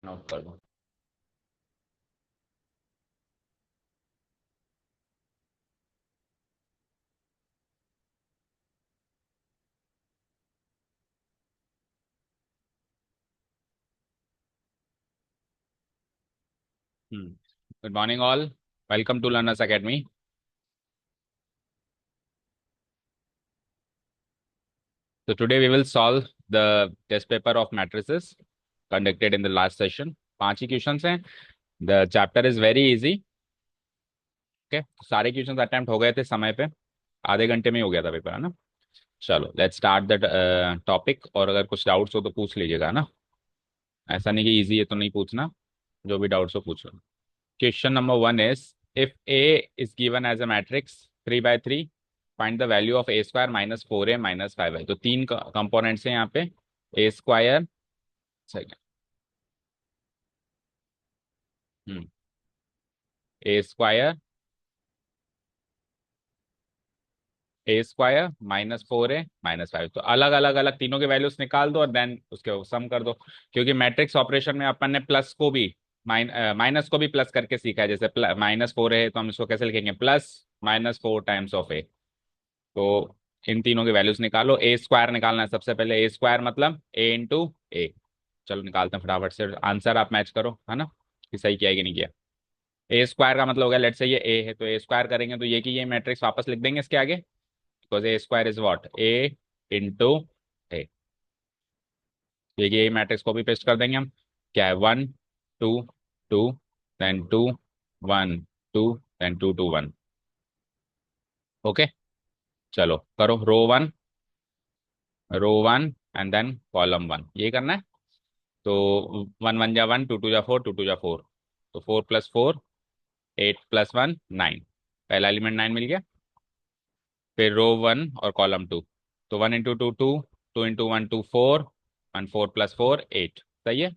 Note कर दो। Good morning all. Welcome to Learners Academy. So today we will solve the test paper of matrices conducted in the last session। 5 he questions हैं। The chapter is very easy। Okay, सारे questions attempt हो गए थे समय पे। आधे घंटे में ही हो गया था पेपर, है ना। चलो लेट्स स्टार्ट द टॉपिक। और अगर कुछ डाउट्स हो तो पूछ लीजिएगा ना। ऐसा नहीं कि इजी है तो नहीं पूछना, जो भी डाउट्स हो पूछो। Question number 1 is, if A is given as a matrix 3 by 3, find the value of A square minus 4a minus 5i। तो तीन कंपोनेंट्स हैं यहाँ पे। A square, second, A square, A square minus 4a minus 5। तो अलग अलग अलग तीनों के वैल्यूज निकाल दो और देन उसके सम कर दो। क्योंकि मैट्रिक्स ऑपरेशन में अपन ने प्लस को भी माइनस को भी प्लस करके सीखा है। जैसे माइनस 4 है तो हम इसको कैसे लिखेंगे, प्लस माइनस 4 टाइम्स ऑफ ए। तो इन तीनों के वैल्यूज निकालो। ए स्क्वायर निकालना है सबसे पहले। ए स्क्वायर मतलब ए इंटू ए। चलो निकालते हैं फटाफट से। आंसर आप मैच करो, है ना, कि सही किया है कि नहीं किया। ए स्क्वायर का मतलब हो गया, लेट से ये ए है तो ए स्क्वायर करेंगे तो ये कि ये मैट्रिक्स वापस लिख देंगे इसके आगे, because A square is what, A into A. ये मैट्रिक्स को भी पेस्ट कर देंगे हम। क्या है, 1 2 2 देन 2 1 2 देन 2 2 1। ओके, चलो करो। रो वन एंड देन कॉलम 1, ये करना है। तो 1 1 जा 1, 2 2 जा 4, 2 2 जा 4। तो 4 + 4 8 + 1 9। पहला एलिमेंट 9 मिल गया। फिर रो 1 और कॉलम 2। तो 1 × 2 2, 2 × 1 2 4, 1 4 + 4 8। सही है,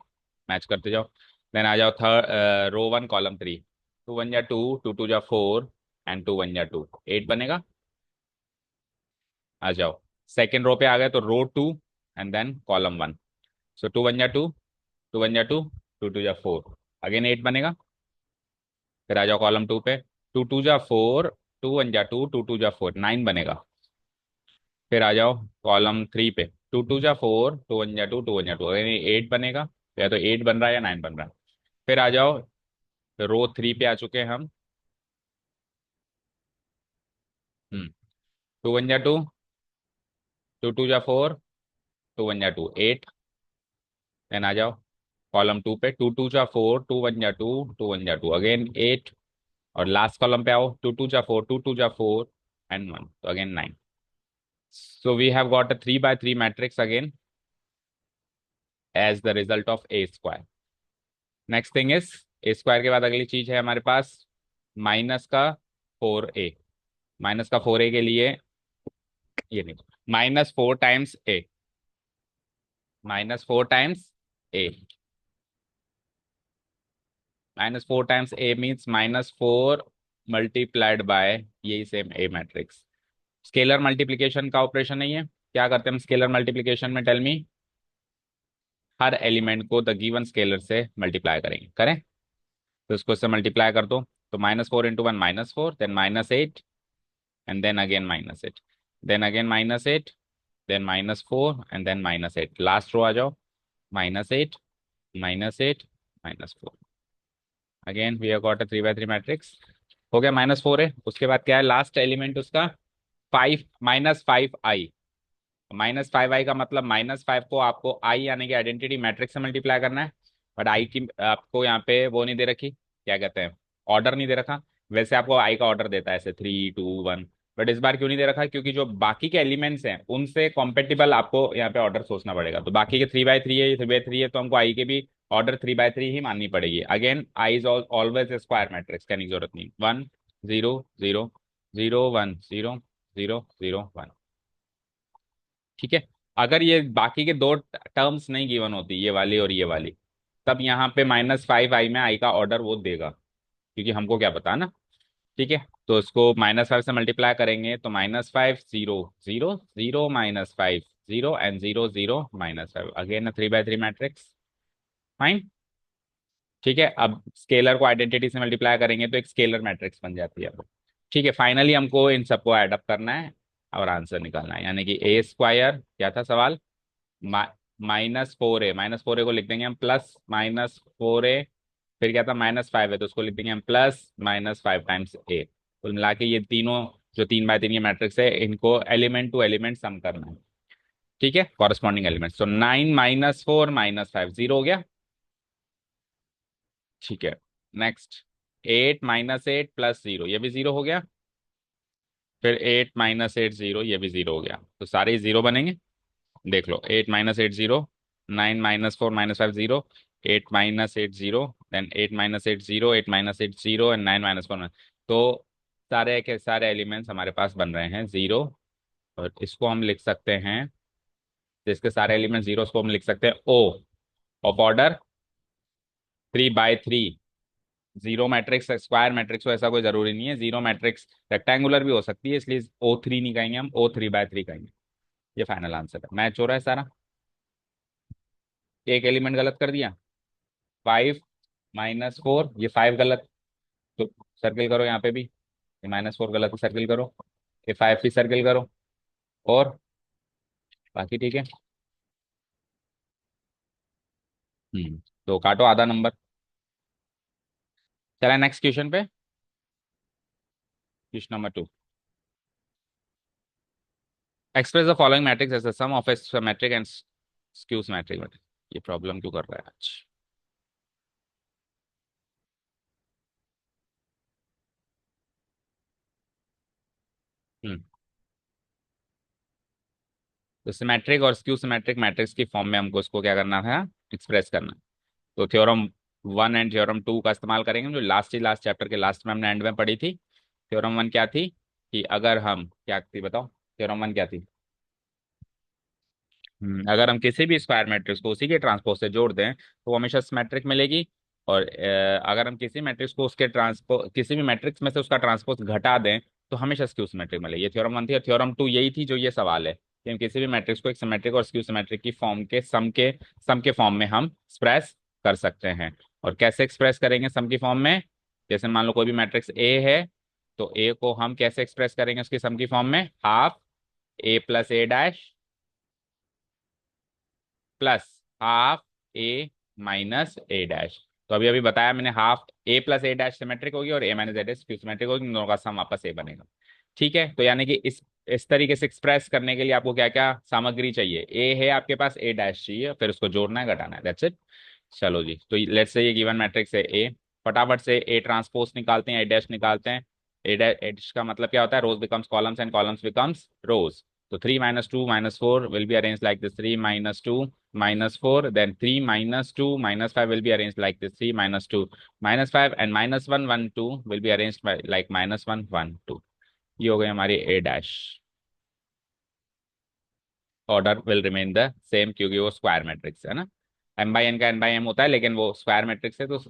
मैच करते जाओ। देन आ जाओ थर्ड रो 1 कॉलम 3। 2 1 जा 2, 2 2 जा 4 एंड 2 1 जा 2, 8 बनेगा। आ जाओ सेकेंड रो पे आ गए तो रो 2 एंड देन कॉलम 1। सो 2 1 जा 2, 2 1 जा 2, 2 2 जा 4, अगेन 8 बनेगा। फिर आ जाओ कॉलम 2 पे। 2 2 जा 4, 2 1 जा 2, 2 2 जा 4, 9 बनेगा। फिर आ जाओ कॉलम 3 पे। 2 2 जा 4, 2 1 जा 2, 2 1 जा 2, अगेन 8 बनेगा। या तो 8 बन रहा है या 9 बन रहा है। फिर आ जाओ रो 3 पे आ चुके हैं हम। 2 1 जा 2, 2 2 जा 4, 2 1 जा 2, 8। देन आ जाओ कॉलम 2 पे। 2 2 जा 4, 2 1 जा 2, 2 1 जा 2, अगेन 8। और लास्ट कॉलम पे आओ। 2 2 जा 4, 2 2 जा 4 एंड 1, तो again 9। So we have got a 3 by 3 matrix again as the result of a square। Next thing is, A square के बाद अगली चीज है हमारे पास -का 4a। -का 4a के लिए ये नहीं, -4 times a। -4 times a, -4 times a means -4 × यही same a matrix. Scalar multiplication का ऑपरेशन नहीं है। क्या करते हैं हम स्केलर मल्टीप्लीकेशन में, टेल मी। हर एलिमेंट को द गिवन स्केलर से मल्टीप्लाई करेंगे, करें। तो इसको इससे मल्टीप्लाई कर दो। तो -4 × 1 -4, then -8 and then again -8, then again -8, then -4 and then -8। Last row आ जाओ। -8 -8 -4। Again we have got a 3 by 3 matrix. हो गया। -4 है, उसके बाद क्या है लास्ट एलिमेंट उसका, 5 -5i। -5i का मतलब -5 को आपको आई यानी कि आइडेंटिटी मैट्रिक्स से मल्टीप्लाई करना है। बट आई की आपको यहाँ पे वो नहीं दे रखी, क्या कहते हैं, ऑर्डर नहीं दे रखा। वैसे आपको आई का ऑर्डर देता है ऐसे 3 2 1। बट इस बार क्यों नहीं दे रखा, क्योंकि जो बाकी के एलिमेंट्स हैं उनसे कॉम्पेटिबल आपको यहाँ पे ऑर्डर सोचना पड़ेगा। तो बाकी के 3 by 3 है, ये 3 by 3 है, तो हमको आई के भी ऑर्डर 3 by 3 ही माननी पड़ेगी। Again I is always square matrix, कहने की जरूरत नहीं। 1 0 0 0 1 0 0 0 1। ठीक है। अगर ये बाकी के दो टर्म्स नहीं गिवन होती, ये वाली और ये वाली, तब यहाँ पे -5i में आई का ऑर्डर वो देगा, क्योंकि हमको क्या पता ना। ठीक है, तो इसको -5 से मल्टीप्लाई करेंगे तो -5 0 0 0 -5 0 and 0 0 -5, again 3 by 3 matrix. Fine. ठीक है, अब स्केलर को आइडेंटिटी से मल्टीप्लाई करेंगे तो एक स्केलर मैट्रिक्स बन जाती है अब। ठीक है, फाइनली हमको इन सबको ऐड अप करना है और आंसर निकालना है, यानी कि ए स्क्वायर, क्या था सवाल, -4a को लिख देंगे हम प्लस -4a, फिर क्या था -5 है तो उसको लिख देंगे हम प्लस -5 टाइम्स a। कुल मिला के ये तीनों जो 3 बाय 3 ये मैट्रिक्स है, इनको एलिमेंट टू एलिमेंट सम करना है। ठीक है, कॉरेस्पॉन्डिंग एलिमेंट, तो 9 - 4 - 5 0 हो गया। ठीक है, नेक्स्ट 8 - 8 + 0, ये भी 0 हो गया। फिर 8 - 8 0, ये भी 0 हो गया, तो सारे ही 0 बनेंगे। देख लो, 8 - 8 0, 9 - 4 - 5 0, 8 - 8 0, देन 8 - 8 0, 8 - 8 0 एंड 9 - 4। तो सारे के सारे एलिमेंट्स हमारे पास बन रहे हैं 0, और इसको हम लिख सकते हैं, जिसके सारे एलिमेंट 0, उसको हम लिख सकते हैं O of order 3 by 3। Zero matrix square matrix हो ऐसा कोई जरूरी नहीं है, जीरो मैट्रिक्स रेक्टेंगुलर भी हो सकती है, इसलिए O3 नहीं कहेंगे हम, O3 बाय 3 कहेंगे। ये फाइनल आंसर है, मैच हो रहा है सारा। एक एलिमेंट गलत कर दिया, 5 - 4, ये 5 गलत, तो सर्किल करो यहाँ पे भी, ये -4 गलत, सर्किल करो, ये 5 भी सर्किल करो, और बाकी ठीक है। तो काटो आधा नंबर। चला नेक्स्ट क्वेश्चन पे, question number 2। Express the following matrix as the sum of a symmetric and skew symmetric. ये प्रॉब्लम क्यों कर रहा है आज। हम्म तो सिमेट्रिक और स्क्यू सिमेट्रिक मैट्रिक्स की फॉर्म में हमको इसको क्या करना था, एक्सप्रेस करना। तो थ्योरम 1 एंड थ्योरम 2 का इस्तेमाल करेंगे, जो लास्ट चैप्टर के लास्ट में हमने एंड में पढ़ी थी। थ्योरम 1 क्या थी, कि अगर हम क्या थी बताओ, थ्योरम 1 क्या थी। अगर हम किसी भी स्क्वायर मैट्रिक्स को उसी के ट्रांसपोज से जोड़ दें तो वो हमेशा सिमेट्रिक मिलेगी, और अगर हम किसी मैट्रिक्स को उसके ट्रांसपो किसी भी मैट्रिक्स में से उसका ट्रांसपोज घटा दें तो हमेशा स्क्यू सिमेट्रिक मिलेगी। ये थ्योरम 1 थी, और थ्योरम 2 यही थी जो ये सवाल है, कि हम किसी भी मैट्रिक्स को एक सिमेट्रिक और स्क्यू सिमेट्रिक की फॉर्म के सम के फॉर्म में हम एक्सप्रेस कर सकते हैं। और कैसे एक्सप्रेस करेंगे सम की फॉर्म में, जैसे मान लो कोई भी मैट्रिक्स ए है, तो ए को हम कैसे एक्सप्रेस करेंगे उसकी सम की फॉर्म में, हाफ ए प्लस ए डैश प्लस हाफ ए माइनस ए डैश। तो अभी अभी बताया मैंने, हाफ ए प्लस ए डैश सिमेट्रिक होगी और ए माइनस ए डैश सिमेट्रिक होगी, इन दोनों का सम वापस ए बनेगा। ठीक है, तो यानी कि इस तरीके से एक्सप्रेस करने के लिए आपको क्या क्या सामग्री चाहिए, ए है आपके पास, ए डैश चाहिए, फिर उसको जोड़ना है घटाना है, दैट्स इट। चलो जी, तो लेट्स से ये गिवन मैट्रिक्स है ए, फटाफट से ए ट्रांसपोज निकालते हैं, ए डैश निकालते हैं। ए डैश का मतलब क्या होता है, rows becomes columns and columns becomes rows. तो 3 - 2 - 4 will be arranged like this, 3 - 2 - 4, then 3 - 2 - 5 will be arranged like this, 3 - 2 - 5, and -1 1 2 will be arranged by like -1 1 2। ये हो गई हमारी A dash. Order will remain the same क्योंकि वो square matrix है ना, M by N का एन बाई एम होता है, लेकिन वो स्क्वायर मैट्रिक्स है तो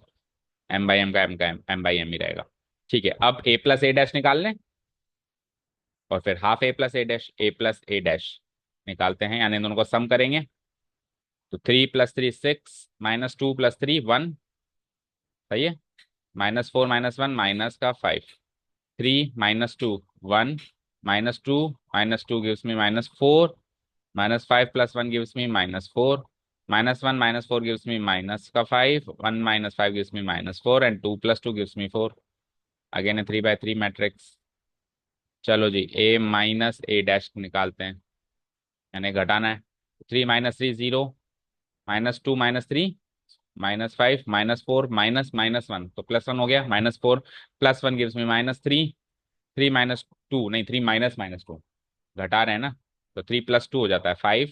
एम बाई एम का एम बाई एम ही रहेगा। ठीक है, अब ए प्लस ए डैश निकाल लें, और फिर हाफ ए प्लस ए डैश निकालते हैं, यानी इन दोनों को सम करेंगे। तो 3 + 3 6, -2 + 3 1, सही है, -4 - 1 माइनस का 5, 3 - 2 1, -2 gives me -4, -5 + 1 gives me -4, -1 - 4 gives me -5, 1 - 5 gives me -4, and 2 + 2 gives me 4। Again है 3 बाय 3 मैट्रिक्स। चलो जी, ए माइनस ए डैश निकालते हैं, यानी घटाना है। 3 - 3 0, -2 - 3 -5 -4 -1, तो +1 हो गया, -4 + 1 गिव्स मी -3, 3 - 2 नहीं, 3 -2 घटा रहे हैं ना, तो 3 + 2 हो जाता है 5,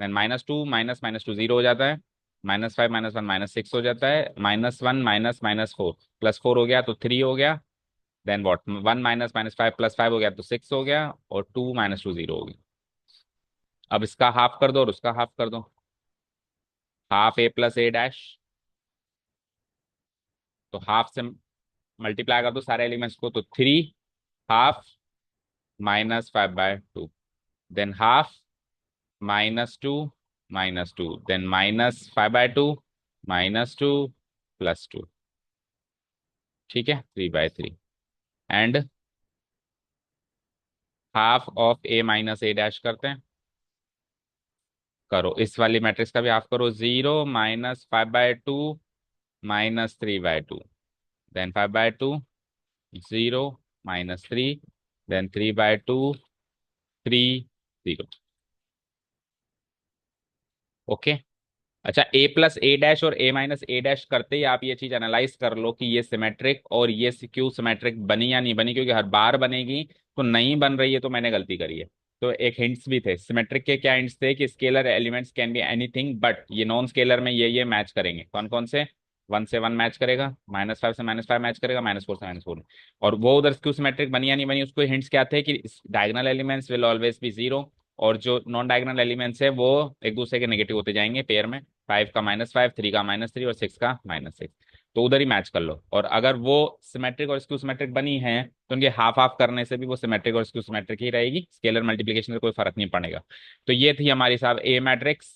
देन -2 -2 0 हो जाता है, -5 -1 -6 हो जाता है, -1 -4 +4 हो गया तो 3 हो गया, देन व्हाट 1 -5 +5 हो गया तो 6 हो गया, और 2 -2 0 हो गया। अब इसका हाफ कर दो और उसका हाफ कर दो, हाफ ए प्लस ए डैश, तो हाफ से मल्टीप्लाई कर दो सारे एलिमेंट्स को, तो 3 हाफ -5/2, देन हाफ -2 -2, देन -5/2 -2 +2, ठीक है, 3/3 and half of A minus A dash करते हैं। करो, इस वाली मैट्रिक्स का भी हाफ करो, 0 - 5/2 -3/2, देन 5/2, 0 - 3, देन 3/2, 3, 0। ओके। अच्छा, ए प्लस ए डैश और ए माइनस ए डैश करते ही आप ये चीज एनालाइज कर लो कि ये सिमेट्रिक और ये क्यू सिमेट्रिक बनी या नहीं बनी, क्योंकि हर बार बनेगी, तो नहीं बन रही है तो मैंने गलती करी है। तो एक हिंट्स भी थे सिमेट्रिक के, क्या हिंट्स थे कि scalar elements can be anything but ये नॉन स्केलर में ये मैच करेंगे, कौन कौन से, 1 से 1 मैच करेगा, -5 से -5 मैच करेगा, -4 से -4। और वो उधर क्यू सिमेट्रिक बनी या नहीं बनी, उसको हिंट्स क्या थे कि diagonal elements will always be 0, और जो नॉन डायगोनल एलिमेंट्स है वो एक दूसरे के नेगेटिव होते जाएंगे पेयर में, 5 का -5, 3 का -3 और 6 का -6। तो उधर ही मैच कर लो, और अगर वो सिमेट्रिक और स्क्यू सिमेट्रिक बनी है तो उनके हाफ हाफ करने से भी वो सिमेट्रिक और स्क्यू सिमेट्रिक ही रहेगी, स्केलर मल्टीप्लिकेशन से कोई फर्क नहीं पड़ेगा। तो ये थी हमारी साहब ए मैट्रिक्स।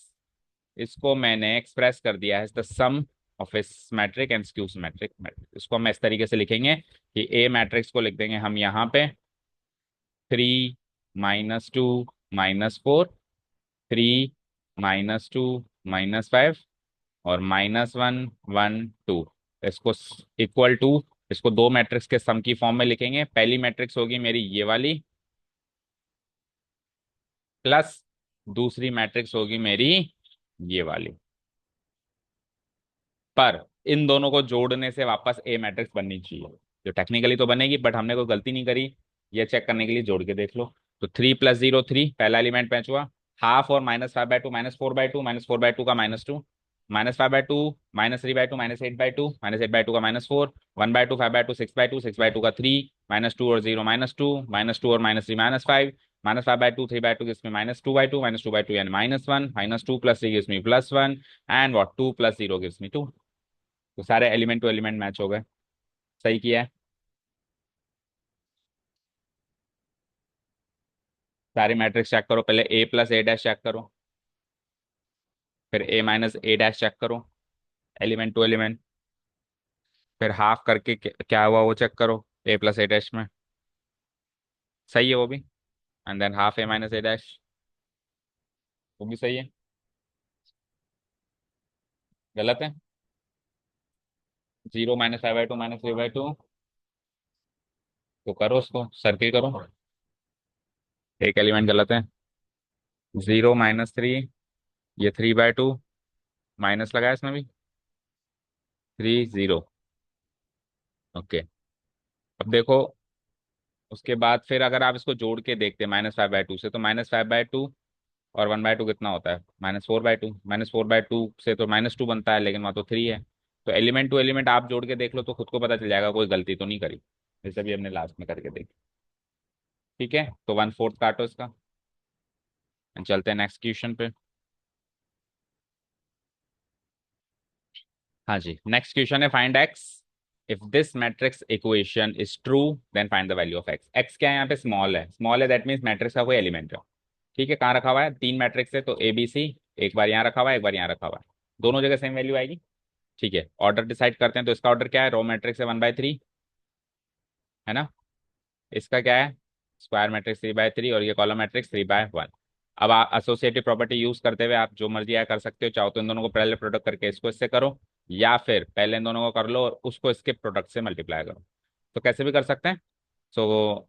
इसको मैंने एक्सप्रेस कर दिया है the sum of a symmetric and skew symmetric matrix. इसको हम इस तरीके से लिखेंगे कि ए मैट्रिक्स को लिख देंगे हम यहाँ पे 3 - 2 -4, 3 - 2 -5 और -1 1 2। इसको इक्वल टू, इसको दो मैट्रिक्स के सम की फॉर्म में लिखेंगे। पहली मैट्रिक्स होगी मेरी ये वाली, प्लस दूसरी मैट्रिक्स होगी मेरी ये वाली। पर इन दोनों को जोड़ने से वापस ए मैट्रिक्स बननी चाहिए, जो टेक्निकली तो बनेगी बट हमने कोई गलती नहीं करी, ये चेक करने के लिए जोड़ के देख लो। तो 3 + 0 3, पहला एलिमेंट मैच हुआ। हाफ और -5/2 -4/2 -4/2 का -2, -5/2 -3/2 -8/2 -8/2 का -4, 1/2 5/2 6/2 6/2 का 3, -2 और 0 -2, -2 और -3 -5, -5/2 3/2 gives me -2/2 -2/2 यानी -1, -2 + 3 gives me +1, and what 2 + 0 gives me 2। तो सारे एलिमेंट टू एलिमेंट मैच हो गए। सही किया है। सारी मैट्रिक्स चेक करो, पहले ए प्लस ए डैश चेक करो, फिर ए माइनस ए डैश चेक करो, एलिमेंट टू एलिमेंट, फिर हाफ करके क्या हुआ वो चेक करो ए प्लस ए डैश में। सही है वो भी। And than half A minus A dash, वो भी सही है। गलत है। 0 -5/2 -3/2, तो करो उसको सर्किल करो। एक एलिमेंट गलत है। 0 -3, ये 3/2, माइनस लगाया इसमें भी, 3 0। ओके। अब देखो, उसके बाद फिर अगर आप इसको जोड़ के देखते हैं -5/2 से, तो -5/2 और 1/2 कितना होता है, -4/2, -4/2 से तो -2 बनता है, लेकिन वहाँ तो 3 है। तो एलिमेंट टू एलिमेंट आप जोड़ के देख लो तो खुद को पता चल जाएगा कोई गलती तो नहीं करी, जैसे भी हमने लास्ट में करके देखी। ठीक है, तो 1/4 काटो इसका। चलते हैं नेक्स्ट क्वेश्चन पे। हाँ जी, नेक्स्ट क्वेश्चन है find X if this matrix equation is true, then find the value of X. X क्या है यहाँ पे, स्मॉल है, स्मॉल है दैट मीन्स मैट्रिक्स का कोई एलिमेंट है। ठीक है, कहाँ रखा हुआ है, 3 मैट्रिक्स है तो ए बी सी, एक बार यहाँ रखा हुआ है एक बार यहाँ रखा हुआ है, दोनों जगह सेम वैल्यू आएगी। ठीक है, ऑर्डर डिसाइड करते हैं, तो इसका ऑर्डर क्या है, रो मैट्रिक्स है 1/3, है ना। इसका क्या है, स्क्वायर मैट्रिक्स 3/3, और ये कॉलम मैट्रिक्स 3/1। अब एसोसिएटिव प्रॉपर्टी यूज करते हुए आप जो मर्जी कर सकते हो, चाहो तो इन दोनों को पहले प्रोडक्ट करके इसको इससे करो, या फिर पहले इन दोनों को कर लो और उसको इसके प्रोडक्ट से मल्टीप्लाई करो, तो कैसे भी कर सकते हैं। सो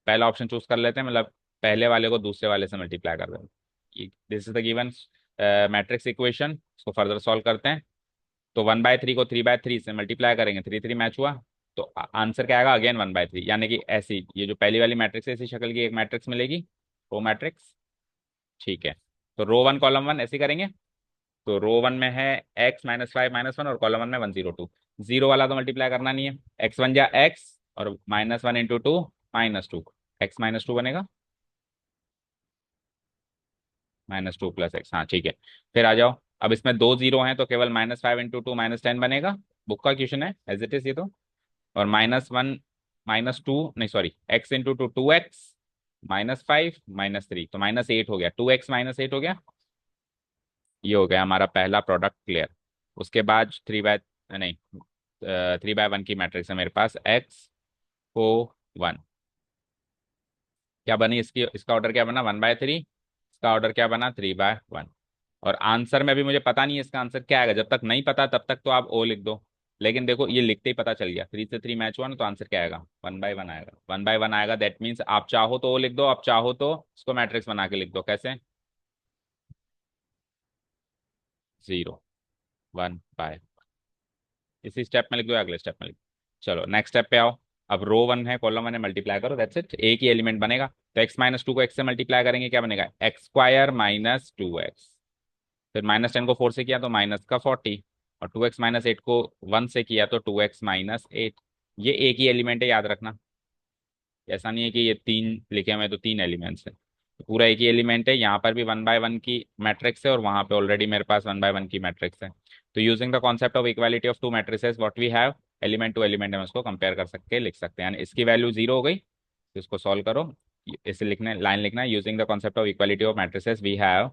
पहला ऑप्शन चूज कर लेते हैं, मतलब पहले वाले को दूसरे वाले से मल्टीप्लाई कर दें। This is the given matrix equation, इसको फर्दर सॉल्व करते हैं। तो 1/3 को 3/3 से मल्टीप्लाई करेंगे, 3 3 मैच हुआ, तो आंसर क्या आएगा, अगेन 1/3, यानी कि ऐसी ये जो पहली वाली मैट्रिक्स है इसी शक्ल की एक मैट्रिक्स मिलेगी, रो मैट्रिक्स। ठीक है, तो रो 1 कॉलम 1 ऐसे करेंगे। तो रो 1 में है x -5 -1 और कॉलम 1 में 1 0 2, जीरो वाला तो मल्टीप्लाई करना नहीं है, x1 जा x और -1 × 2 -2, x -2 बनेगा, -2 + x, हाँ ठीक है। फिर आ जाओ, अब इसमें दो जीरो हैं तो केवल -5 × 2 -10 बनेगा, बुक का क्वेश्चन है एज इट इज ये तो। और -1 -2 नहीं सॉरी, x × 2 2x, -5 -3 तो -8 हो गया, 2x -8 हो गया। ये हो गया हमारा पहला प्रोडक्ट क्लियर। उसके बाद नहीं, 3/1 की मैट्रिक्स है मेरे पास, एक्स को 1, क्या बनी इसकी, इसका ऑर्डर क्या बना 1/3, इसका ऑर्डर क्या बना 3/1। और आंसर में भी मुझे पता नहीं है इसका आंसर क्या आएगा, जब तक नहीं पता तब तक तो आप ओ लिख दो, लेकिन देखो ये लिखते ही पता चल गया 3 से 3 मैच हुआ ना, तो आंसर क्या आएगा 1/1 आएगा, 1/1 आएगा। दैट मीन्स आप चाहो तो ओ लिख दो, आप चाहो तो इसको मैट्रिक्स बना के लिख दो, कैसे 0 1/, इसी स्टेप में लिख दो या अगले स्टेप में लिख दो। चलो नेक्स्ट स्टेप पे आओ। अब रो 1 है, कॉलम 1 है, मल्टीप्लाई करो, दैट्स इट, एक ही एलिमेंट बनेगा। तो x-2 को x से मल्टीप्लाई करेंगे, क्या बनेगा x² - 2x। फिर -10 को 4 से किया तो माइनस का 40, और 2x - 8 को 1 से किया तो 2x - 8। ये एक ही एलिमेंट है, याद रखना, ऐसा नहीं है कि ये तीन लिखे हुए हैं तो तीन एलिमेंट्स है, तो पूरा एक ही एलिमेंट है। यहाँ पर भी 1/1 की मैट्रिक्स है और वहां पे ऑलरेडी मेरे पास 1/1 की मैट्रिक्स है। तो using the concept of equality of two matrices what we have, element to element हम इसको कंपेयर कर सकते लिख सकते हैं, यानी इसकी वैल्यू 0 हो गई, तो इसको सॉल्व करो। इसे लिखने लाइन लिखना है, using the concept of equality of matrices we have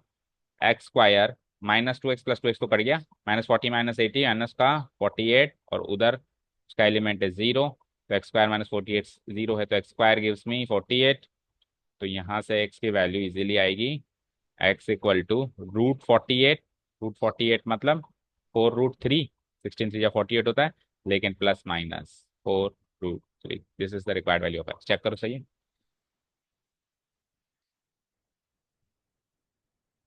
x² -2x + 2x तो कट गया, -40 -80 माइनस का 48, और उधर उसका एलिमेंट है 0, तो x² - 48 0 है, तो x² गिव्स मी 48। तो यहाँ से x की वैल्यू इजीली आएगी, x = √48, √48 मतलब 4√3, 16×3 = 48 होता है, लेकिन plus minus 4√3, this is the required value of x। Check करो सही है,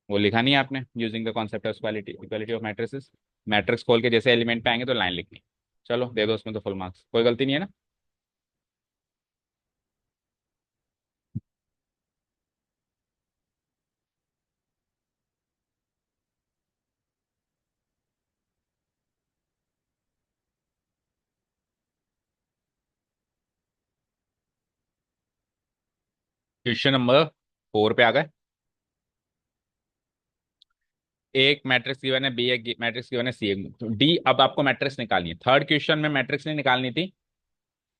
वो लिखा नहीं है आपने, using the concept of equality equality of matrices, matrix खोल के जैसे एलिमेंट पे आएंगे तो लाइन लिखनी। चलो दे दो उसमें तो फुल मार्क्स, कोई गलती नहीं है ना। क्वेश्चन नंबर 4 पे आ गए। एक मैट्रिक्स गिवन है बी, एक मैट्रिक्स गिवन है सी, एक डी। अब आपको मैट्रिक्स निकालनी है, थर्ड क्वेश्चन में मैट्रिक्स नहीं निकालनी थी,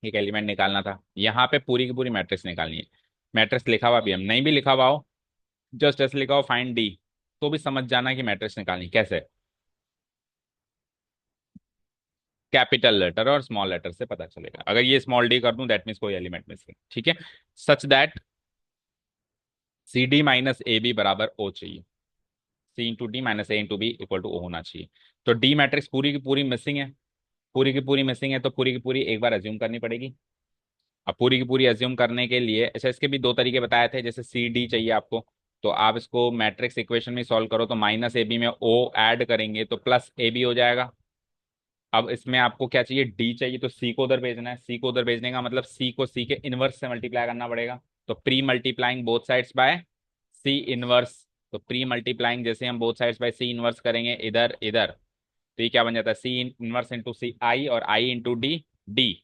एक एलिमेंट निकालना था, यहाँ पे पूरी की पूरी मैट्रिक्स निकालनी है। मैट्रिक्स लिखा हुआ भी हम नहीं भी लिखा हुआ हो, जस्ट ऐसे लिखा हो फाइंड डी, तो भी समझ जाना कि मैट्रिक्स निकालनी कैसे, कैपिटल लेटर और स्मॉल लेटर से पता चलेगा। अगर ये स्मॉल डी कर दूं दैट मीन्स कोई एलिमेंट मिसिंग, ठीक है। सच दैट CD - AB बराबर O चाहिए, C × D - A × B = O होना चाहिए। तो डी मैट्रिक्स पूरी की पूरी मिसिंग है, पूरी की पूरी मिसिंग है, तो पूरी की पूरी एक बार अज्यूम करनी पड़ेगी। अब पूरी की पूरी अज्यूम करने के लिए ऐसे इसके भी दो तरीके बताए थे, जैसे CD चाहिए आपको, तो आप इसको मैट्रिक्स इक्वेशन में सॉल्व करो, तो -AB में O ऐड करेंगे तो +AB हो जाएगा। अब इसमें आपको क्या चाहिए, डी चाहिए, तो सी को उधर भेजना है, सी को उधर भेजने का मतलब सी को सी के इनवर्स से मल्टीप्लाई करना पड़ेगा, तो pre multiplying both sides by C inverse. तो प्री मल्टीप्लाइंग जैसे हम both sides by C inverse करेंगे इधर इधर, तो ये क्या बन जाता है, सी इनवर्स इंटू सी आई, और आई इंटू डी डी,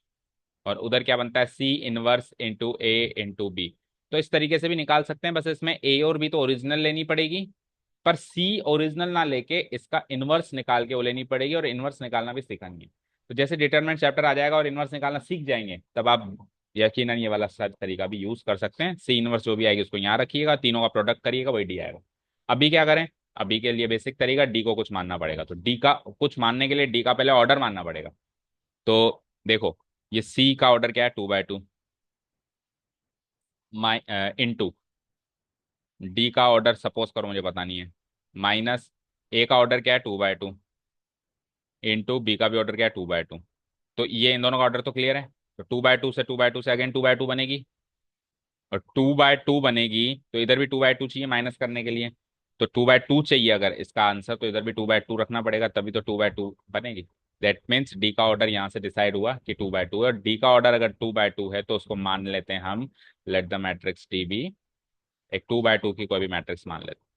और उधर क्या बनता है, सी इनवर्स इंटू ए इंटू बी। तो इस तरीके से भी निकाल सकते हैं, बस इसमें ए और बी तो ओरिजिनल लेनी पड़ेगी, पर सी ओरिजिनल ना लेके इसका इनवर्स निकाल के वो लेनी पड़ेगी, और इनवर्स निकालना भी सीखेंगे। तो जैसे डिटरमिनेंट चैप्टर आ जाएगा और इनवर्स निकालना सीख जाएंगे, तब आप यकीनन ये वाला सब तरीका भी यूज कर सकते हैं। सी इनवर्स जो भी आएगी उसको यहाँ रखिएगा, तीनों का प्रोडक्ट करिएगा, वही डी आएगा। अभी क्या करें, अभी के लिए बेसिक तरीका, डी को कुछ मानना पड़ेगा, तो डी का कुछ मानने के लिए डी का पहले ऑर्डर मानना पड़ेगा। तो देखो, ये सी का ऑर्डर क्या है 2/2, माइ इंटू डी का ऑर्डर सपोज करो मुझे पता नहीं है, माइनस ए का ऑर्डर क्या है 2/2, इंटू बी का भी ऑर्डर क्या है 2/2। तो ये इन दोनों का ऑर्डर तो क्लियर है, तो 2/2 से अगेन 2/2 बनेगी, और 2/2 बनेगी तो इधर भी 2/2 चाहिए माइनस करने के लिए, तो 2/2 चाहिए अगर इसका आंसर, तो इधर भी 2/2 रखना पड़ेगा, तभी तो 2/2 बनेगी। दैट मीन्स डी का ऑर्डर यहाँ से डिसाइड हुआ कि 2/2 है, और डी का ऑर्डर अगर 2/2 है तो उसको मान लेते हैं हम, let the matrix D B एक 2/2 की कोई भी मैट्रिक्स मान लेते हैं।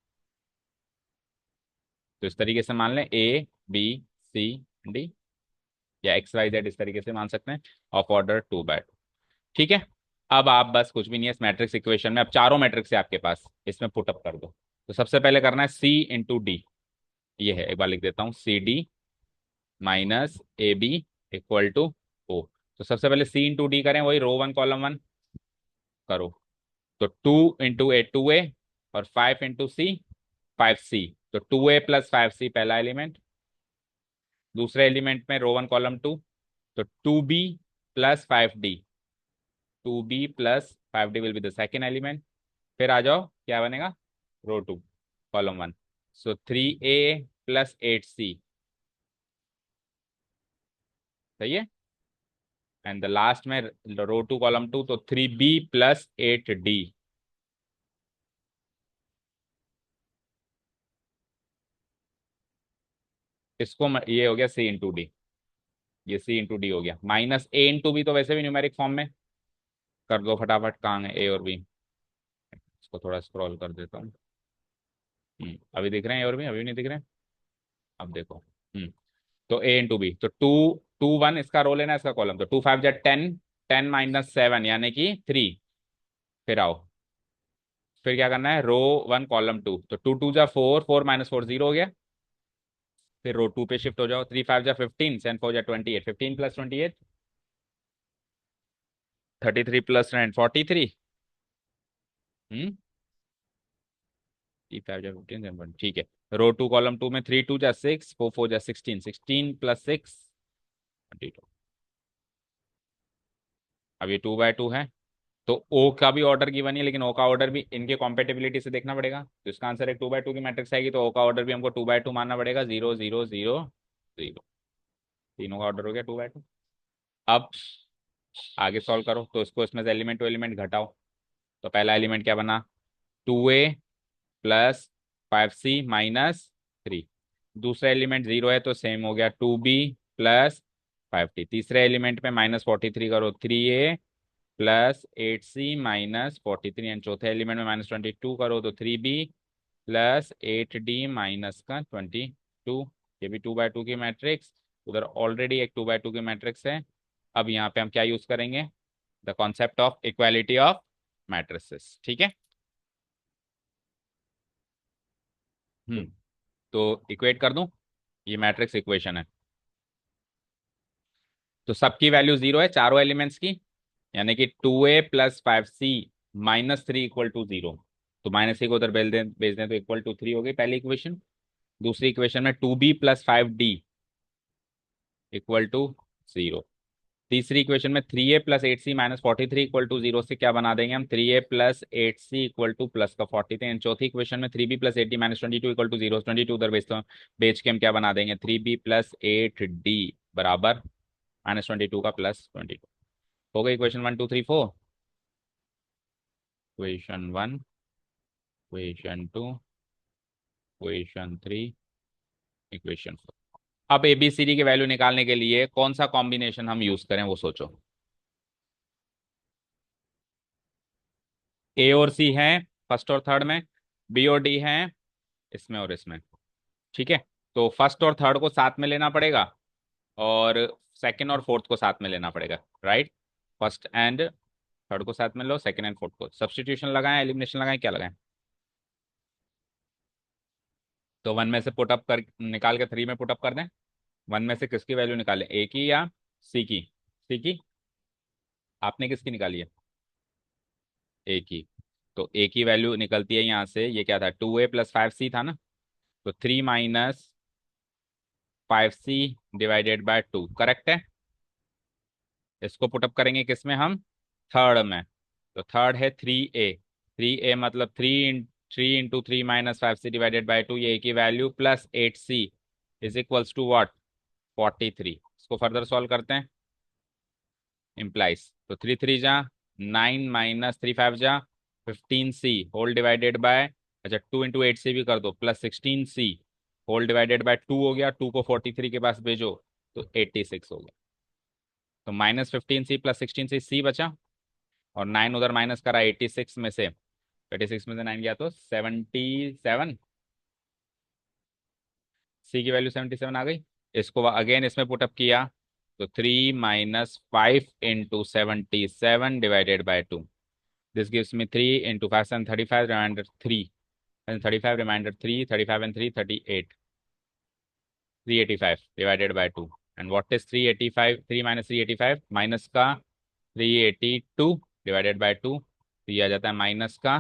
तो इस तरीके से मान लें A B C D, या XYZ इस तरीके से मान सकते हैं, ऑफ ऑर्डर 2/2, ठीक है। अब आप बस कुछ भी नहीं है, इस मैट्रिक्स इक्वेशन में अब चारों मैट्रिक्स है आपके पास, इसमें पुटअप कर दो। तो सबसे पहले करना है C × D, ये है, एक बार लिख देता हूँ, CD - AB = O। तो सबसे पहले C × D करें, वही रो 1 कॉलम 1 करो, तो 2 × A 2A, और 5 × C 5C, तो 2A + 5C पहला एलिमेंट, दूसरे एलिमेंट में रो 1 कॉलम 2, तो 2b plus 5d, 2b plus 5d will be the second element. फिर आ जाओ, क्या बनेगा, रो 2 कॉलम 1, सो 3a प्लस 8c, सही है। एंड द लास्ट में रो 2 कॉलम 2, तो 3b प्लस 8d। इसको ये हो गया c इंटू डी, ये c इंटू डी हो गया, माइनस a इंटू बी तो वैसे भी न्यूमेरिक फॉर्म में, कर दो फटाफट, कहाँ है a और b। इसको थोड़ा स्क्रॉल कर देता हूँ। अभी दिख रहे हैं a और b, अभी नहीं दिख रहे हैं, अब देखो। तो a इंटू बी, तो 2 2 1 इसका रो लेना है, इसका कॉलम, तो 2 5 जा 10, 10 - 7 यानी कि 3। फिर आओ, फिर क्या करना है, रो 1 कॉलम 2, तो 2 2 जा 4, 4 - 4 0 हो गया। फिर रो 2 पे शिफ्ट हो जाओ, 3 5 जा 15, 7 4 जा 28, 15 प्लस 28, 33 प्लस 43। हम्म 3 5 जा 15, ठीक है। रो 2 कॉलम 2 में 3 2 जा 6, 4 4 जा 16, 16 प्लस 6 22। अब ये 2 बाय 2 है, तो ओ का भी ऑर्डर गिवन है, लेकिन ओ का ऑर्डर भी इनके कॉम्पेटिबिलिटी से देखना पड़ेगा, तो इसका आंसर एक 2 बाय 2 की मैट्रिक्स आएगी, तो ओ का ऑर्डर भी हमको 2 बाय 2 मानना पड़ेगा, 0 0 0 0। तीनों का ऑर्डर हो गया 2 बाय 2। अब आगे सॉल्व करो, तो इसको इसमें से एलिमेंट टू एलिमेंट घटाओ, तो पहला एलिमेंट क्या बना, 2a प्लस 5c - 3। दूसरा एलिमेंट 0 है, तो सेम हो गया 2b प्लस 5t। तीसरे एलिमेंट में -43 करो, 3a प्लस 8c - 43, एंड चौथे एलिमेंट में -22 करो, तो 3b प्लस 8d माइनस का 22। ये भी 2 बाय 2 की मैट्रिक्स, उधर ऑलरेडी एक 2 बाय 2 की मैट्रिक्स है। अब यहाँ पे हम क्या यूज करेंगे, the concept of equality of matrices, ठीक है। हम्म तो इक्वेट कर दूं, ये मैट्रिक्स इक्वेशन है, तो सबकी वैल्यू 0 है, चारों एलिमेंट्स की, यानी कि 2a plus 5c - 3 equal to 0। तो -c को उधर भेज दें तो इक्वल टू 3 हो गई पहली इक्वेशन। दूसरी इक्वेशन में 2b plus 5d equal to 0। तीसरी इक्वेशन में 3a plus 8c - 43 equal to 0 से क्या बना देंगे हम, 3a plus 8c equal two plus का 43। एंड चौथी इक्वेशन में 3b plus 8d - 22 equal to 0, 22 उधर बेच के हम क्या बना देंगे, 3b प्लस 8d बराबर -22 का प्लस 22। हो गई equation 1 2 3 4, equation 1, equation 2, equation 3, equation 4। अब एबीसीडी की वैल्यू निकालने के लिए कौन सा कॉम्बिनेशन हम यूज करें वो सोचो। ए और सी है फर्स्ट और थर्ड में, बी और डी है इसमें और इसमें, ठीक है। तो फर्स्ट और थर्ड को साथ में लेना पड़ेगा, और सेकंड और फोर्थ को साथ में लेना पड़ेगा, राइट। फर्स्ट एंड थर्ड को साथ में लो, सेकंड एंड फोर्थ को, सब्स्टिट्यूशन लगाएं, एलिमिनेशन लगाएं, क्या लगाएं। तो 1 में से पुटअप कर निकाल के 3 में पुटअप कर दें। 1 में से किसकी वैल्यू निकालें, ए की या सी की, सी की। आपने किसकी निकाली है, ए की। तो ए की वैल्यू निकलती है यहाँ से, ये क्या था, 2a प्लस 5c था ना, तो 3 - 5c/2 करेक्ट है। इसको पुटअप करेंगे किसमें हम, थर्ड में, तो थर्ड है 3a, 3a मतलब 3 × 3 - 5c/2, ये a की value plus 8c is equals to what, 43। इसको फर्दर सॉल्व करते हैं, इम्प्लाइज, तो 3 3 जा 9 -3 5 जा 15c होल डिवाइडेड बाय, अच्छा 2 × 8c भी कर दो, plus 16c whole divided by 2 हो गया, 2 को 43 के पास भेजो तो 86 हो गया। तो -15c प्लस 16c बचा, और 9 उधर माइनस करा, 86 में से, 86 में से 9 गया तो 77, सी की वैल्यू 77 आ गई। इसको अगेन इसमें पुटअप किया, तो 3 - 5 × 77 divided by 2, this gives me 3 into 5 and 35 remainder 3 and 35 remainder 3, 35 and 3 38, 385 divided by 2, and what is 385, 3 minus 385 minus का 382 डिवाइडेड बाय 2, तो ये आ जाता है माइनस का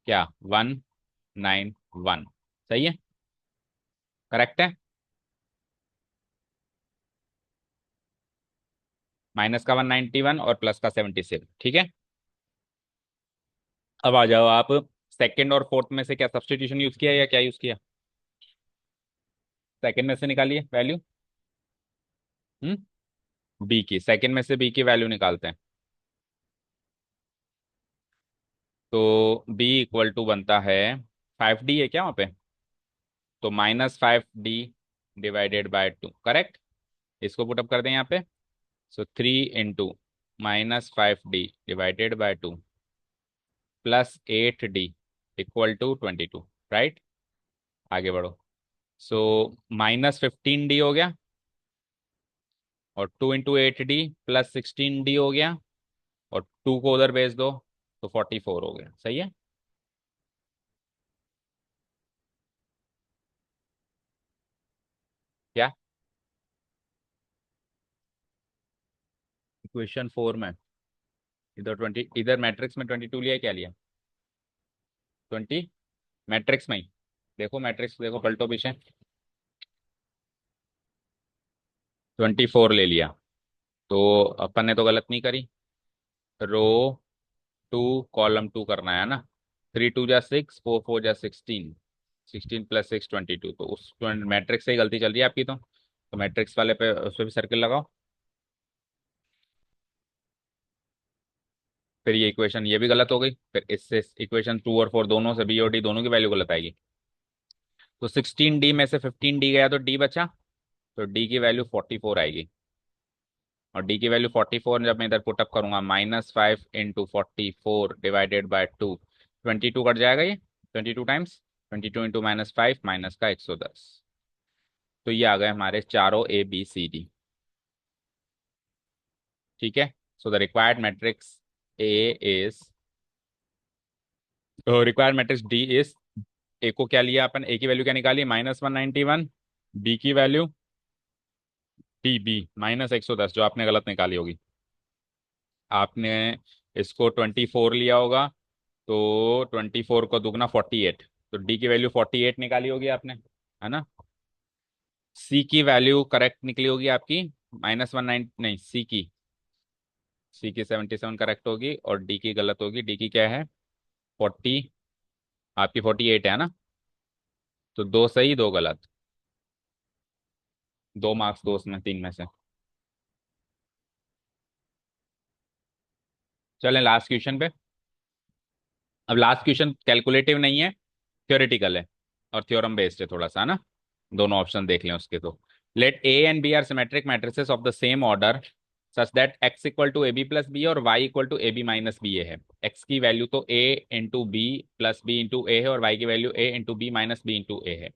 क्या 191, सही है, करेक्ट है। माइनस का 191 और प्लस का 77, ठीक है। अब आ जाओ आप, सेकंड और फोर्थ में से क्या सब्स्टिट्यूशन यूज किया या क्या यूज किया? सेकंड में से निकालिए वैल्यू। बी की, सेकंड में से बी की वैल्यू निकालते हैं। तो बी इक्वल टू बनता है 5D है क्या वहाँ पे? तो -5D डिवाइडेड बाय 2, करेक्ट। इसको पुटअप कर दें यहाँ पे। So 3 into -5D divided by 2 +8D equal to 22, right. आगे बढ़ो। सो -15D हो गया, और 2 इंटू 8D +16D हो गया, और 2 को उधर भेज दो तो 44 हो गया, सही है। क्या इक्वेशन 4 में? इधर 20, इधर मैट्रिक्स में 22 लिया है, क्या लिया? 20 मैट्रिक्स में ही। देखो मैट्रिक्स देखो, पलटो पीछे। 24 ले लिया। तो अपन ने तो गलत नहीं करी। रो 2 कॉलम 2 करना है ना। 3 2 जा 6, 4 4 जा 16, 16 + 6 22, तो उस मैट्रिक्स से ही गलती चल रही है आपकी। तो मैट्रिक्स वाले पे उस पे भी सर्किल लगाओ। फिर ये इक्वेशन ये भी गलत हो गई, फिर इससे इक्वेशन 2 और 4 दोनों से बी और डी दोनों की वैल्यू गलत आएगी। तो 16D में से 15D गया तो डी बचा, तो डी की वैल्यू 44 आएगी। और डी की वैल्यू 44 जब मैं इधर पुटअप करूंगा, -5 × 44 डिवाइडेड बाय 2, 22 कट जाएगा ये, 22 टाइम्स, 22 × -5 माइनस का 110। तो ये आ गए हमारे चारों ABCD, ठीक है। So the required matrix A is, required matrix D is, A को क्या लिया अपन, ए की वैल्यू क्या निकाली, -191, बी की वैल्यू टी बी -110, जो आपने गलत निकाली होगी। आपने इसको 24 लिया होगा, तो 24 को दुगना 48, तो डी की वैल्यू 48 निकाली होगी आपने, है ना। सी की वैल्यू करेक्ट निकली होगी आपकी, -19 नहीं, सी की 77 करेक्ट होगी, और डी की गलत होगी। डी की क्या है, 40, आपकी 48 है ना। तो दो सही दो गलत, 2 मार्क्स दो उसमें 3 में से। चलें लास्ट क्वेश्चन पे। अब लास्ट क्वेश्चन कैलकुलेटिव नहीं है, थ्योरेटिकल है, और थ्योरम बेस्ड है थोड़ा सा ना। दोनों ऑप्शन देख लें उसके। तो let A and B are symmetric matrices of the same order such that x equal to AB+B और y इक्वल टू AB-BA है। x की वैल्यू तो a into B plus B into A है, और y की value a into B minus B into A है,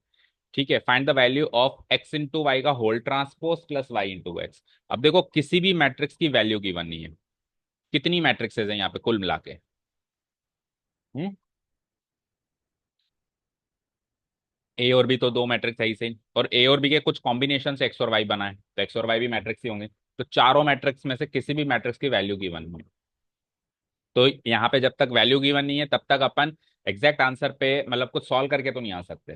ठीक है। Find the value of x into Y का whole transpose plus y into X. अब देखो किसी भी मैट्रिक्स की वैल्यू की बननी है। कितनी मैट्रिक्सेज है यहाँ पे कुल मिला के? हम्म ए और बी तो दो मैट्रिक्स है ही सही, और ए और बी के कुछ कॉम्बिनेशन से एक्स और वाई बना है, तो एक्स और वाई भी मैट्रिक्स ही होंगे। तो चारों मैट्रिक्स में से किसी भी मैट्रिक्स की वैल्यू गिवन है। तो यहाँ पे जब तक वैल्यू गिवन नहीं है तब तक अपन एग्जैक्ट आंसर पे मतलब कुछ सॉल्व करके तो नहीं आ सकते।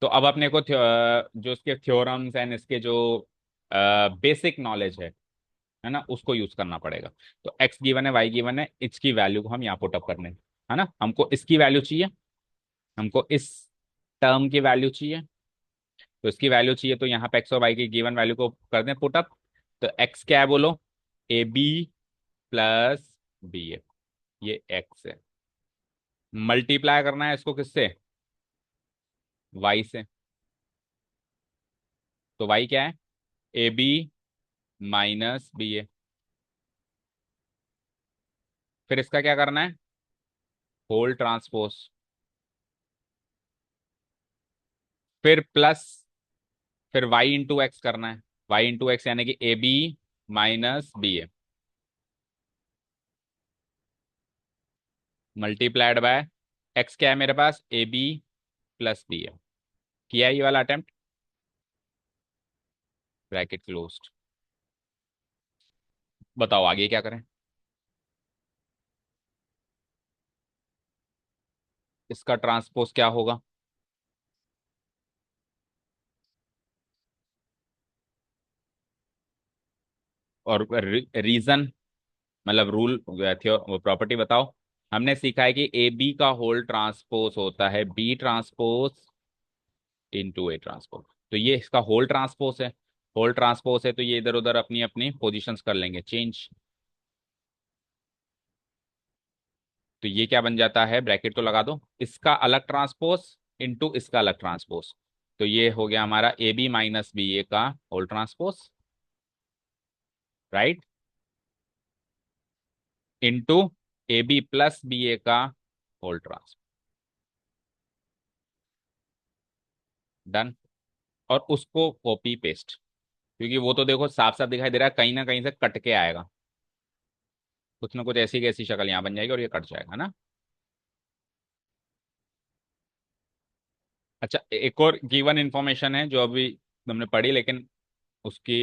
तो अब अपने को जो इसके थ्योरम्स एंड इसके जो बेसिक नॉलेज है ना, उसको यूज करना पड़ेगा। तो एक्स गिवन है, वाई गिवन है, इसकी वैल्यू को हम यहाँ पुट अप करने, है ना। हमको इसकी वैल्यू चाहिए, हमको इस टर्म की वैल्यू चाहिए। तो इसकी वैल्यू चाहिए, तो यहाँ पे एक्स और वाई की गिवन वैल्यू को कर दें पुटअप। तो एक्स क्या है बोलो, AB+BA, ये एक्स है। मल्टीप्लाई करना है इसको किससे, वाई से। तो वाई क्या है, AB-BA। फिर इसका क्या करना है, होल ट्रांसपोज, फिर प्लस, फिर वाई इंटू एक्स करना है। वाई इंटू एक्स यानी कि AB-BA मल्टीप्लाइड बाय एक्स क्या है मेरे पास, AB+BA। किया है ये वाला अटेम्प्ट, ब्रैकेट क्लोज्ड। बताओ आगे क्या करें। इसका ट्रांसपोज क्या होगा, और रीजन मतलब रूल, प्रॉपर्टी बताओ। हमने सीखा है कि ए बी का होल ट्रांसपोज होता है B transpose into A transpose. तो ये इसका होल ट्रांसपोज है। होल ट्रांसपोज है तो ये इधर उधर अपनी अपनी पोजीशंस कर लेंगे चेंज। तो ये क्या बन जाता है, ब्रैकेट तो लगा दो, इसका अलग ट्रांसपोज इनटू इसका अलग ट्रांसपोज। तो ये हो गया हमारा A B minus B A का whole transpose, right, into A B plus B A का होल ट्रांसपोज। डन। और उसको कॉपी पेस्ट, क्योंकि वो तो देखो साफ साफ दिखाई दे रहा है कहीं ना कहीं से कट के आएगा, कुछ ना कुछ ऐसी की ऐसी शक्ल यहाँ बन जाएगी और ये कट जाएगा ना। अच्छा, एक और गिवन इंफॉर्मेशन है जो अभी हमने पढ़ी, लेकिन उसकी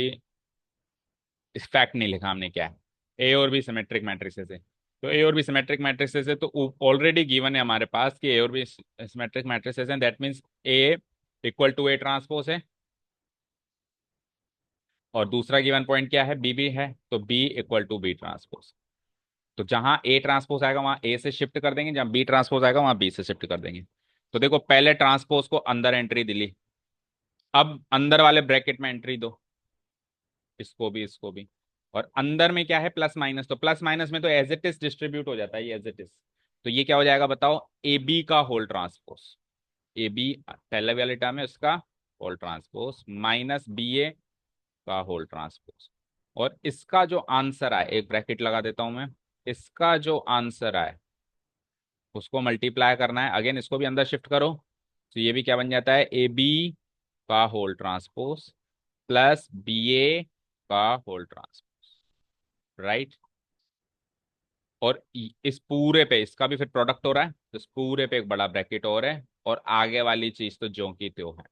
इस फैक्ट नहीं लिखा हमने, क्या है, ए और बी सिमेट्रिक मैट्रिसेस है। तो ए और बी सिमेट्रिक मैट्रिसेस है तो ऑलरेडी गिवन है हमारे पास कि ए और बी सिमेट्रिक मैट्रिसेस हैं, that means A equal to A transpose है। और दूसरा गिवन पॉइंट क्या है, बी भी है, तो B equal to B transpose. तो जहां ए ट्रांसपोज आएगा वहां ए से शिफ्ट कर देंगे, जहां बी ट्रांसपोज आएगा वहां बी से शिफ्ट कर देंगे। तो देखो पहले ट्रांसपोज को अंदर एंट्री दिली, अब अंदर वाले ब्रैकेट में एंट्री दो, इसको भी इसको भी। और अंदर में क्या है, प्लस माइनस, तो प्लस माइनस में तो एज इट इज डिस्ट्रीब्यूट हो जाता है, ये एज इट इज। तो ये क्या हो जाएगा बताओ, ए बी का होल ट्रांसपोज, ए बी पहले वाले टर्म है उसका whole transpose minus B A का होल ट्रांसपोज। और इसका जो आंसर आए, एक ब्रैकेट लगा देता हूं मैं, इसका जो आंसर आए उसको मल्टीप्लाई करना है, अगेन इसको भी अंदर शिफ्ट करो। तो ये भी क्या बन जाता है, ए बी का whole transpose plus B A का होल ट्रांसपोज, राइट। और इस पूरे पे इसका भी फिर प्रोडक्ट हो रहा है, तो इस पूरे पे एक बड़ा ब्रैकेट और है, और आगे वाली चीज तो ज्यों की त्यों है,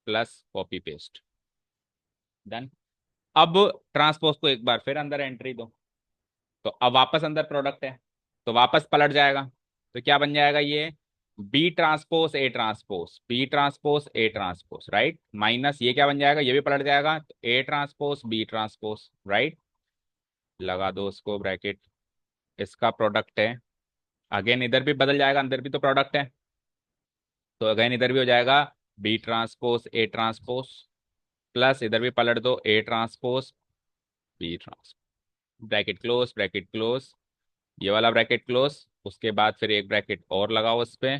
प्लस कॉपी पेस्ट। डन। अब ट्रांसपोज को एक बार फिर अंदर एंट्री दो, तो अब वापस अंदर प्रोडक्ट है, तो वापस पलट जाएगा। तो क्या बन जाएगा ये, B transpose A transpose, B transpose A transpose, right, minus ये क्या बन जाएगा, ये भी पलट जाएगा, तो A transpose B transpose, right. लगा दो उसको ब्रैकेट, इसका प्रोडक्ट है, अगेन इधर भी बदल जाएगा, अंदर भी तो प्रोडक्ट है, तो अगेन इधर भी हो जाएगा B transpose A transpose, plus इधर भी पलट दो A transpose B transpose, bracket close, bracket close, ये वाला ब्रैकेट क्लोज, उसके बाद फिर एक ब्रैकेट और लगाओ उस पे,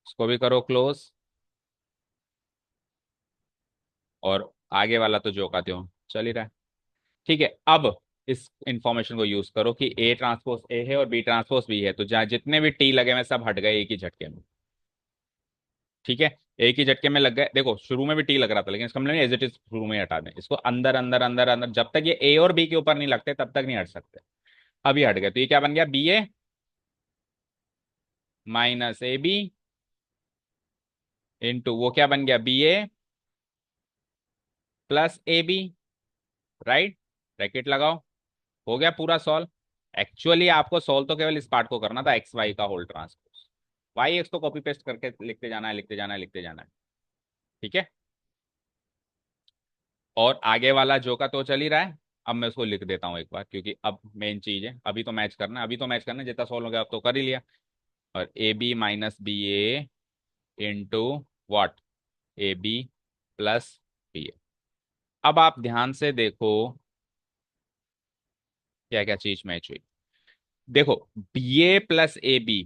उसको भी करो क्लोज, और आगे वाला तो जो का त्यों चल ही रहा है। ठीक है, अब इस इंफॉर्मेशन को यूज करो कि ए ट्रांसपोज ए है और बी ट्रांसपोज बी है, तो जहां जितने भी टी लगे हुए सब हट गए एक ही झटके में। ठीक है, एक ही झटके में लग गए, देखो शुरू में भी टी लग रहा था लेकिन इसका मतलब एज इट इज शुरू में ही हटा दें इसको, अंदर अंदर अंदर अंदर, जब तक ये ए और बी के ऊपर नहीं लगते तब तक नहीं हट सकते। अभी हट गए, तो ये क्या बन गया, B A minus A B into वो क्या बन गया, B A plus A B, right. Bracket लगाओ, हो गया पूरा सॉल्व। एक्चुअली आपको सॉल्व तो केवल इस पार्ट को करना था, एक्स वाई का होल ट्रांसपोज, वाई एक्स तो कॉपी पेस्ट करके लिखते जाना है, लिखते जाना है, लिखते जाना है। ठीक है, और आगे वाला जो का तो चल ही रहा है। अब मैं उसको लिख देता हूँ एक बार, क्योंकि अब मेन चीज है, अभी तो मैच करना है, अभी तो मैच करना है, जितना सॉल्व हो गया अब तो कर ही लिया। और A B minus B A into what, A B plus B A. अब आप ध्यान से देखो क्या क्या चीज मैच हुई। देखो, B A plus A B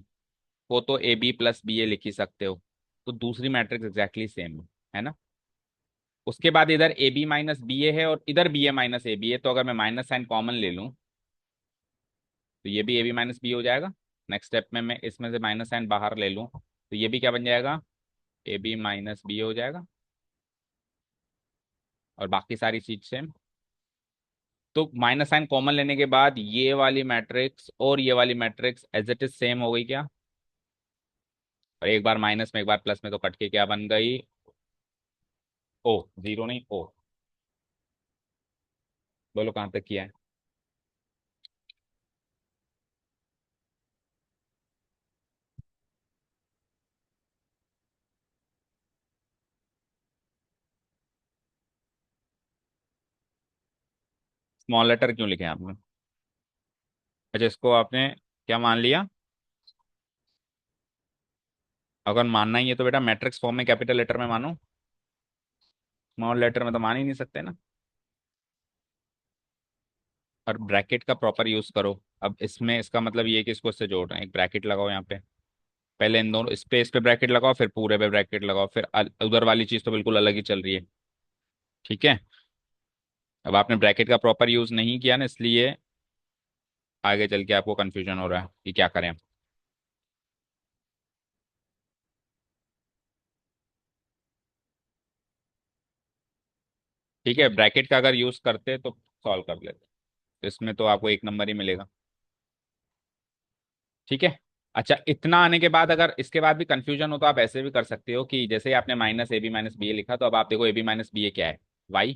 को तो A B plus B A लिख ही सकते हो, तो दूसरी मैट्रिक्स एग्जैक्टली सेम है ना। उसके बाद इधर A B minus B A है और इधर B A minus A B है, तो अगर मैं माइनस साइन कॉमन ले लूं तो ये भी ए बी माइनस बी हो जाएगा। नेक्स्ट स्टेप में मैं इसमें से माइनस साइन बाहर ले लूं तो ये भी क्या बन जाएगा, ए बी माइनस बी हो जाएगा, और बाकी सारी चीज सेम। तो माइनस साइन कॉमन लेने के बाद ये वाली मैट्रिक्स और ये वाली matrix as it is same हो गई क्या, और एक बार माइनस में एक बार प्लस में तो कट के क्या बन गई, ओ, जीरो नहीं ओ। बोलो कहाँ तक किया है। स्मॉल लेटर क्यों लिखे हैं आपने? अच्छा, इसको आपने क्या मान लिया? अगर मानना ही है तो बेटा मैट्रिक्स फॉर्म में कैपिटल लेटर में मानो, स्मॉल लेटर में तो मान ही नहीं सकते ना। और ब्रैकेट का प्रॉपर यूज करो। अब इसमें इसका मतलब ये है कि इसको इससे जोड़ रहे हैं, एक ब्रैकेट लगाओ यहाँ पे। पहले इन दोनों स्पेस पे ब्रैकेट लगाओ, फिर पूरे पे ब्रैकेट लगाओ, फिर उधर वाली चीज तो बिल्कुल अलग ही चल रही है। ठीक है। अब आपने ब्रैकेट का प्रॉपर यूज नहीं किया ना, इसलिए आगे चल के आपको कंफ्यूजन हो रहा है कि क्या करें। ठीक है, ब्रैकेट का अगर यूज करते तो सॉल्व कर लेते, तो इसमें तो आपको एक नंबर ही मिलेगा। ठीक है। अच्छा, इतना आने के बाद अगर इसके बाद भी कंफ्यूजन हो तो आप ऐसे भी कर सकते हो कि जैसे ही आपने minus A B minus B A लिखा, तो अब आप देखो A B minus B A क्या है, वाई।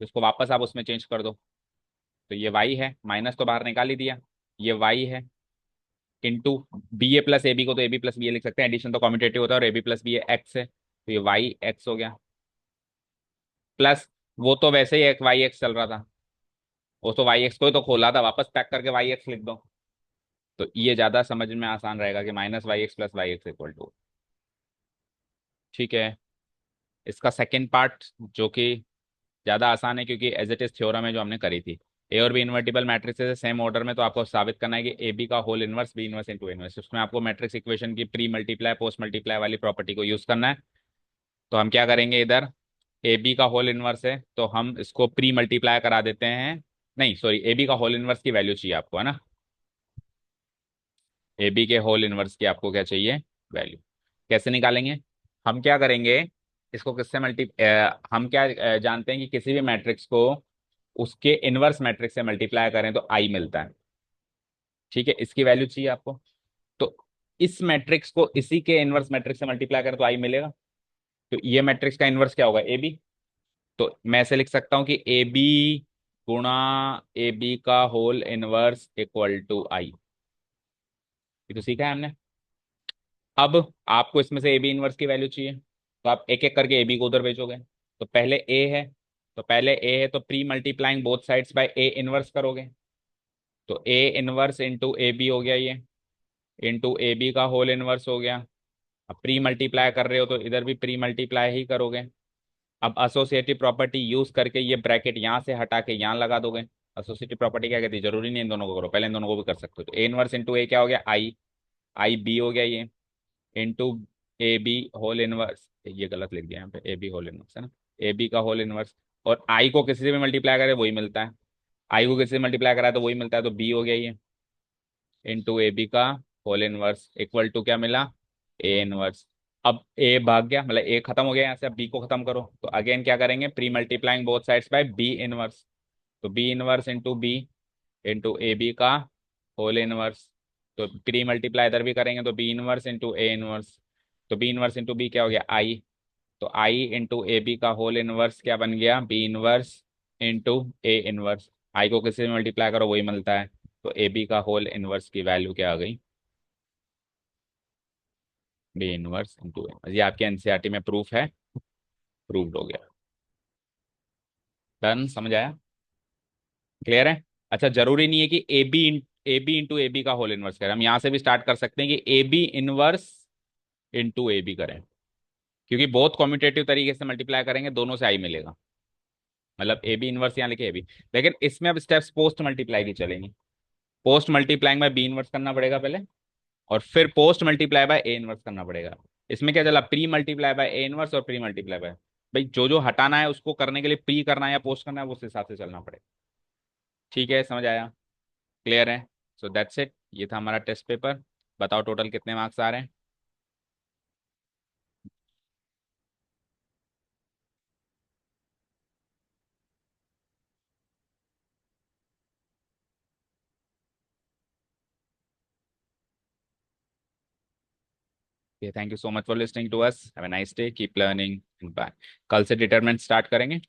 तो इसको वापस आप उसमें चेंज कर दो, तो ये वाई है, माइनस तो बाहर निकाल ही दिया, ये वाई है। Into B A plus A B को तो A B plus B A लिख सकते हैं, एडिशन तो कॉम्यूटेटिव होता है, और A B plus B A X है, तो ये वाई एक्स हो गया। प्लस वो तो वैसे ही एक वाई एक्स चल रहा था, वो तो वाई एक्स को ही तो खोला था, वापस पैक करके वाई एक्स लिख दो। तो ये ज्यादा समझ में आसान रहेगा कि minus Y X plus Y X equal to. ठीक है। इसका सेकेंड पार्ट जो कि ज्यादा आसान है, क्योंकि एज इट इज थ्योरम है जो हमने करी थी। ए और बी इन्वर्टिबल मैट्रिक्स है सेम ऑर्डर में, तो आपको साबित करना है कि ए बी का whole inverse B inverse into inverse. उसमें आपको मैट्रिक्स इक्वेशन की प्री मल्टीप्लाई पोस्ट मल्टीप्लाई वाली प्रॉपर्टी को यूज करना है। तो हम क्या करेंगे, इधर ए बी का होल इनवर्स है तो हम इसको प्री मल्टीप्लाई करा देते हैं। नहीं सॉरी, ए बी का होल इनवर्स की वैल्यू चाहिए आपको, है ना। ए बी के होल इनवर्स की आपको क्या चाहिए, वैल्यू। कैसे निकालेंगे, हम क्या करेंगे, इसको किससे हम क्या जानते हैं कि किसी भी मैट्रिक्स को उसके इनवर्स मैट्रिक्स से मल्टीप्लाई करें तो आई मिलता है। ठीक है, इसकी वैल्यू चाहिए आपको। तो इस मैट्रिक्स को इसी के इनवर्स मैट्रिक्स से मल्टीप्लाई करें तो आई मिलेगा। तो ये मैट्रिक्स का इनवर्स क्या होगा, ए बी। तो मैं ऐसे लिख सकता हूँ कि ए बी गुणा ए बी का होल इनवर्स इक्वल टू आई। ये तो सीखा है हमने। अब आपको इसमें से ए बी इनवर्स की वैल्यू चाहिए, तो आप एक एक करके ए बी को उधर भेजोगे। तो पहले ए है, तो पहले ए है तो pre multiplying both sides by A inverse करोगे। तो A inverse into A B हो गया ये, इंटू ए बी का होल इनवर्स हो गया। अब प्री मल्टीप्लाई कर रहे हो तो इधर भी प्री मल्टीप्लाई ही करोगे। अब एसोसिएटिव प्रॉपर्टी यूज करके ये ब्रैकेट यहाँ से हटा के यहाँ लगा दोगे। एसोसिएटिव प्रॉपर्टी क्या कहती है, जरूरी नहीं इन दोनों को करो, पहले इन दोनों को भी कर सकते हो। तो ए इनवर्स इंटू ए क्या हो गया, आई, आई बी हो गया ये, into A B whole inverse, ये गलत लिख दिया यहाँ पे, ए बी होल इनवर्स है ना, ए बी का होल इनवर्स। और आई को किसी से भी मल्टीप्लाई करे वही मिलता है, आई को किसी से मल्टीप्लाई करा है तो वही मिलता है, तो बी हो गया ये, इंटू ए बी का होल इनवर्स इक्वल टू क्या मिला, ए इनवर्स। अब ए भाग गया, मतलब ए खत्म हो गया यहाँ से, अब बी को खत्म करो, तो अगेन क्या करेंगे, pre multiplying both sides by B inverse. तो B inverse into B into A B का होल इनवर्स। तो प्री मल्टीप्लाई इधर भी करेंगे तो B inverse into A inverse. तो बी इनवर्स इंटू बी क्या हो गया, आई। तो आई इंटू ए बी का होल इनवर्स क्या बन गया, B inverse into A inverse. I को किसी से मल्टीप्लाई करो वही मिलता है, तो ए बी का होल इनवर्स की वैल्यू क्या आ गई, बी इनवर्स इंटू ए। ये आपके एनसीईआरटी में प्रूफ है, प्रूव्ड हो गया। डन, समझ आया, क्लियर है। अच्छा, जरूरी नहीं है कि A B into A B का होल इनवर्स करें, हम यहाँ से भी स्टार्ट कर सकते हैं कि A B inverse into A B करें, क्योंकि बहुत कॉम्यूटेटिव तरीके से मल्टीप्लाई करेंगे दोनों से आई मिलेगा। मतलब ए बी इनवर्स यहाँ लिखे ए बी, लेकिन इसमें अब स्टेप्स पोस्ट मल्टीप्लाई की चलेंगी। Post multiplying by B inverse करना पड़ेगा पहले, और फिर post multiply by A inverse करना पड़ेगा। इसमें क्या चला, pre multiply by A inverse और प्री मल्टीप्लाई बाय, भाई जो जो हटाना है उसको करने के लिए प्री करना है या पोस्ट करना है वो उस हिसाब से चलना पड़ेगा। ठीक है, समझ आया, क्लियर है। सो दैट्स इट, ये था हमारा टेस्ट पेपर। बताओ टोटल कितने मार्क्स आ रहे हैं। Thank you so much for listening to us, have a nice day, keep learning, bye. कल से डिटरमिनेंट स्टार्ट करेंगे।